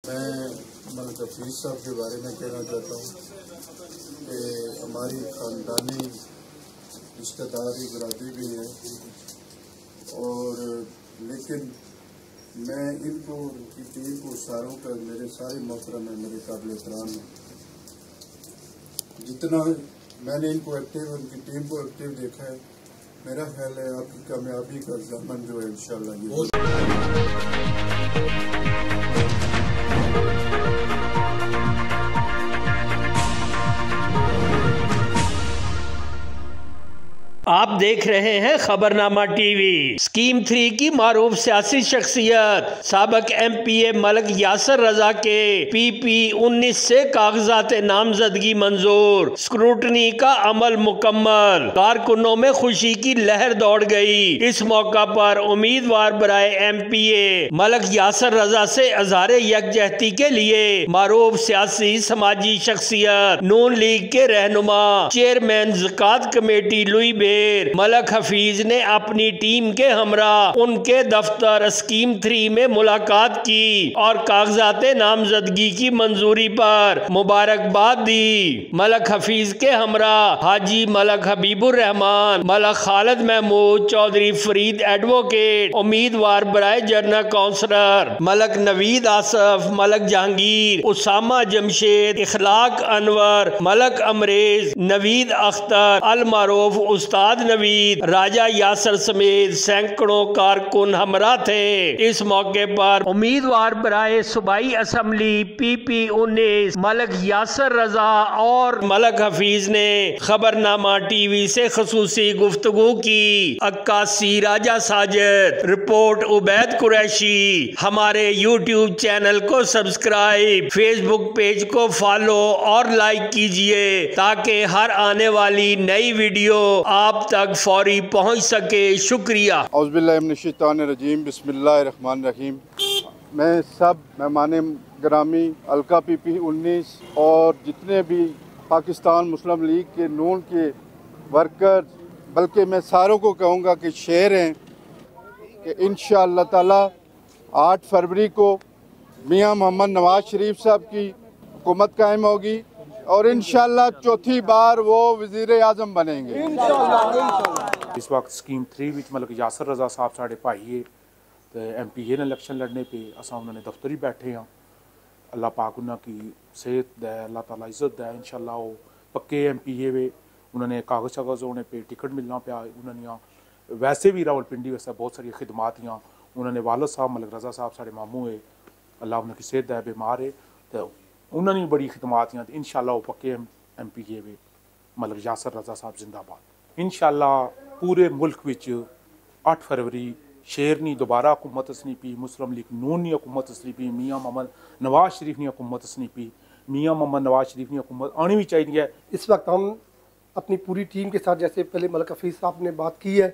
मैं मलिक हफीज साहब के बारे में कहना चाहता हूँ कि हमारी ख़ानदानी रिश्तेदारी बरादरी भी है, और लेकिन मैं इनको उनकी टीम को सारों का मेरे सारे मोहतरम है, मेरे काबिल एहतराम है। जितना मैंने इनको एक्टिव, उनकी टीम को एक्टिव देखा है, मेरा ख्याल है आपकी कामयाबी का ज़माना जो है इंशाअल्लाह ये आप देख रहे हैं खबरनामा टीवी। स्कीम 3 की मारूफ सियासी शख्सियत साबिक MPA मलिक यासर रजा के PP 19 से कागजात नामजदगी मंजूर, स्क्रूटनी का अमल मुकम्मल, कारकुनों में खुशी की लहर दौड़ गई। इस मौका पर उम्मीदवार बराए MPA मलिक यासर रजा से अजहार यकजहती के लिए मारूफ सियासी समाजी शख्सियत नून लीग के रहनुमा चेयरमैन ज़कात कमेटी लुई बेर मलिक हफीज ने अपनी टीम के हमरा उनके दफ्तर स्कीम 3 में मुलाकात की और कागजात नामजदगी की मंजूरी पर मुबारकबाद दी। मलिक हफीज के हमरा हाजी मलिक हबीबुर रहमान, मलिक खालिद महमूद चौधरी फरीद एडवोकेट उम्मीदवार बराए जनरल काउंसलर, मलिक नवीद आसफ, मलिक जहांगीर, उसामा जमशेद, इखलाक अनवर, मलिक अमरेज, नवीद अख्तर अल मारूफ, उस्ताद नवीद, राजा यासर समेत सैकड़ों कारकुन हमरा थे। इस मौके पर उम्मीदवार बराए सूबाई असम्बली PP 19 मलिक यासर रजा और मलिक हफीज ने खबरनामा टीवी से खसूसी गुफ्तगू की। अक्कासी राजा साजिद, रिपोर्ट उबैद कुरैशी। हमारे YouTube चैनल को सब्सक्राइब, Facebook पेज को फॉलो और लाइक कीजिए ताकि हर आने वाली नई वीडियो आप तक फौरी पहुंच सके। शुक्रिया। औज़ुबिल्लाहिमिनश्शैतानिर्रजीम, बिस्मिल्लाहिर्रहमानिर्रहीम। मैं सब मेहमान ग्रामी हल्का PP 19 और जितने भी पाकिस्तान मुस्लिम लीग के नून के वर्कर, बल्कि मैं सारों को कहूँगा कि शेर हैं कि इंशाअल्लाह ताला 8 फरवरी को मियाँ मोहम्मद नवाज शरीफ साहब की हुकूमत कायम होगी और इंशाअल्लाह चौथी बार वो वज़ीर आज़म बनेंगे। इस वक्त स्कीम 3 विच मलिक यासर रजा साहब साढ़े भाई है, तो MPA ने इलेक्शन लड़ने पे असा उन्होंने दफ्तर ही बैठे हाँ। अल्लाह पाक उन्होंने की सेहत दे, अल्लाह ताला इज्जत दे। इंशाअल्लाह वो पक्के MPA वे, उन्होंने कागज़ शागज़ होने पे टिकट मिलना पाया। उन्होंने वैसे भी रावलपिंडी वैसे बहुत सारी खिदमात यहाँ उन्होंने वालद साहब मलिक रजा साहब साढ़े मामू है, अल्लाह उन्होंने सेहत दे, बीमार है, तो उन्होंने बड़ी खिदमात यहाँ। इंशाअल्लाह वो पक्के MPA वे मलिक यासर रजा साहब जिंदाबाद। इंशाअल्लाह पूरे मुल्क विच 8 फरवरी शेरनी दोबारा हुकूमत सनीपी, मुस्लिम लीग नून नी हुकूमत सनीपी, मियाँ मोहम्मद नवाज शरीफ नी हुकूमत सनीपी, मियाँ मोहम्मद नवाज शरीफ नी हुकूमत आनी भी चाहिए। इस वक्त हम अपनी पूरी टीम के साथ, जैसे पहले मलिक हफीज साहब ने बात की है,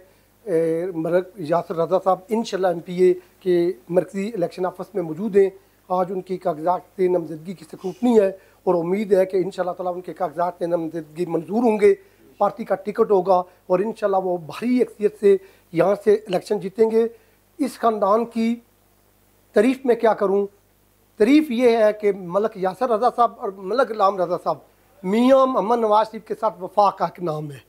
मलिक यासर रजा साहब इंशाअल्लाह MPA के मरकज़ी इलेक्शन ऑफिस में मौजूद हैं। आज उनकी कागजात नामजदगी की स्क्रूटनी है और उम्मीद है कि इंशाअल्लाह ताला उनके कागजात नामजदगी मंजूर होंगे, पार्टी का टिकट होगा और इंशाअल्लाह वो भारी अक्सरियत से यहाँ से इलेक्शन जीतेंगे। इस ख़ानदान की तारीफ़ में क्या करूँ, तारीफ़ ये है कि मलिक यासर रजा साहब और मलिक गुलाम रजा साहब मियाँ मोहम्मद नवाज शरीफ के साथ वफा का एक नाम है।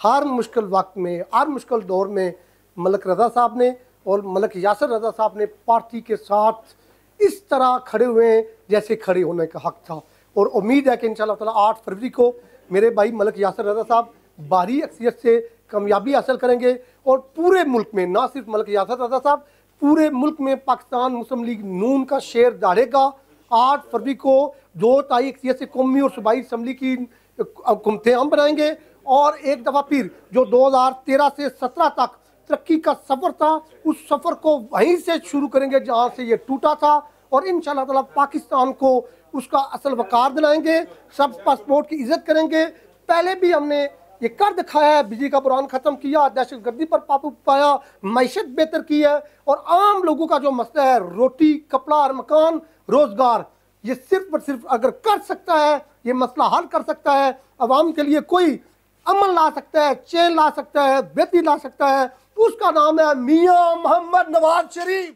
हर मुश्किल वक्त में, हर मुश्किल दौर में मलिक रजा साहब ने और मलिक यासर रजा साहब ने पार्टी के साथ इस तरह खड़े हुए हैं जैसे खड़े होने का हक था। और उम्मीद है कि इंशाअल्लाह ताला 8 फरवरी को मेरे भाई मलिक यासर रजा साहब भारी अक्सरियत से कामयाबी हासिल करेंगे और पूरे मुल्क में, ना सिर्फ मलिक यासर रजा साहब, पूरे मुल्क में पाकिस्तान मुस्लिम लीग नून का शेर दहाड़ेगा। 8 फरवरी को 2 तारीख से कौमी और सूबाई असम्बली की हुकूमतें हम बनाएंगे और एक दफ़ा फिर जो 2013 से 17 तक तरक्की का सफ़र था, उस सफ़र को वहीं से शुरू करेंगे जहाँ से ये टूटा था और इंशाअल्लाह ताला पाकिस्तान को उसका असल वकार दिलाएंगे, सब पासपोर्ट की इज्जत करेंगे। पहले भी हमने ये कर दिखाया है, बिजली का बुरान ख़त्म किया, दहशतगर्दी पर काबू पाया, मैशत बेहतर की है और आम लोगों का जो मसला है रोटी, कपड़ा और मकान, रोज़गार, ये सिर्फ और सिर्फ अगर कर सकता है, ये मसला हल कर सकता है, अवाम के लिए कोई अमल ला सकता है, चैन ला सकता है, बेहतरी ला सकता है, उसका नाम है मियाँ मोहम्मद नवाज शरीफ।